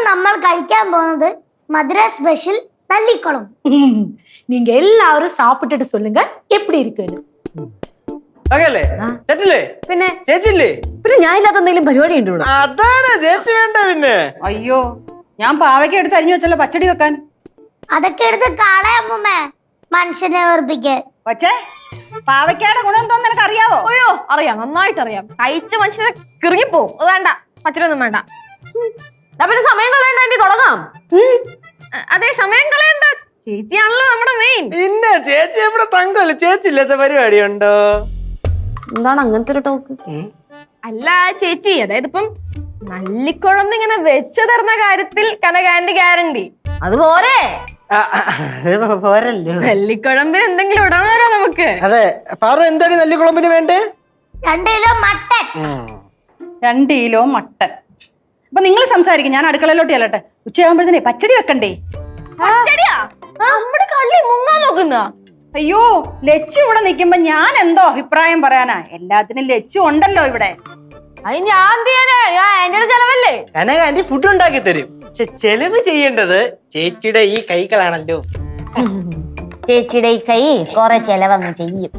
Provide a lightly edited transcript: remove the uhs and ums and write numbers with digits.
നമ്മൾ കഴിക്കാൻ പോകുന്നത് മധുര സ്പെഷ്യൽ നല്ലിക്കുളം. நீங்க எல்லாரும் சாப்பிட்டுட்டு சொல்லுங்க எப்படி இருக்குன்னு. അല്ലേ ചേച്ചില്ലേ പിന്നെ ചേച്ചില്ലേ പിന്നെ ഞാൻ ഇല്ലാത്ത എന്തെങ്കിലും പരിപാടി ഉണ്ട് ഇവിടെ? അതാണ് ചേച്ചി വേണ്ട പിന്നെ. അയ്യോ ഞാൻ പാവയ്ക്ക എടുത്ത് അരിഞ്ഞു വെച്ചല്ലോ പച്ചടി വെക്കാൻ. അതൊക്കെ എടുത്ത് കളയമ്മേ മനുഷ്യനെ ഓർപ്പിക്കാൻ. പക്ഷേ പാവയ്ക്കയുടെ ഗുണം എന്തോന്ന് നിനക്ക് അറിയാവോ? അയ്യോ അറിയാം, നന്നായിട്ട് അറിയാം. കഴിച്ച മനുഷ്യനെ കിറങ്ങിപ്പോവും. അത് വേണ്ട, പച്ചരൊന്നും വേണ്ട. പിന്നെ സമയം കളയണ്ട, എനിക്ക് തുടങ്ങാം. അതെ, സമയം കളയണ്ട, ചേച്ചിയാണല്ലോ നമ്മുടെ മെയിൻ. പിന്നെ ചേച്ചി എവിടെ തങ്കല്ലേ, ചേച്ചി ഇല്ലാത്ത പരിപാടി ഉണ്ടോ? എന്താണ് അങ്ങനത്തെ ഒരു ടോക്ക്? അല്ല ചേച്ചി, അതായത് ഇപ്പം നല്ലിക്കുഴമ്പ് ഇങ്ങനെ വെച്ചു തരുന്ന കാര്യത്തിൽ കനകാന്റെ ഗ്യാരണ്ടി അതുപോലെ പോരല്ലോ. നല്ലിക്കുഴമ്പിന് എന്തെങ്കിലും ഇടണമല്ലോ നമുക്ക്. അതെ, പാറു എന്താണ് നല്ലിക്കുളമ്പിന് വേണ്ടേ? 2 കിലോ മട്ടൻ. 2 kilo mutton. അപ്പൊ നിങ്ങൾ സംസാരിക്കും, ഞാൻ അടുക്കളയിലോട്ട് ചെല്ലട്ടെ. ഉച്ചയാകുമ്പോഴത്തേനെ പച്ചടി വെക്കണ്ടേ? പച്ചടിയാ? നമ്മുടെ കള്ളി മുങ്ങാൻ നോക്കുന്ന. അയ്യോ, ലച്ചു ഇവിടെ നിൽക്കുമ്പോ ഞാൻ എന്തോ അഭിപ്രായം പറയാനാ? എല്ലാത്തിനും ലച്ചു ഉണ്ടല്ലോ ഇവിടെ. അത് ഞാൻ എന്റെ ചെലവല്ലേ? കനകാന്റി ഫുഡ് ഉണ്ടാക്കി തരും. പക്ഷെ ചെലവ് ചെയ്യേണ്ടത് ചേച്ചിയുടെ ഈ കൈകളാണല്ലോ. ചേച്ചിയുടെ ഈ കൈ കുറെ ചെലവങ്ങ് ചെയ്യും.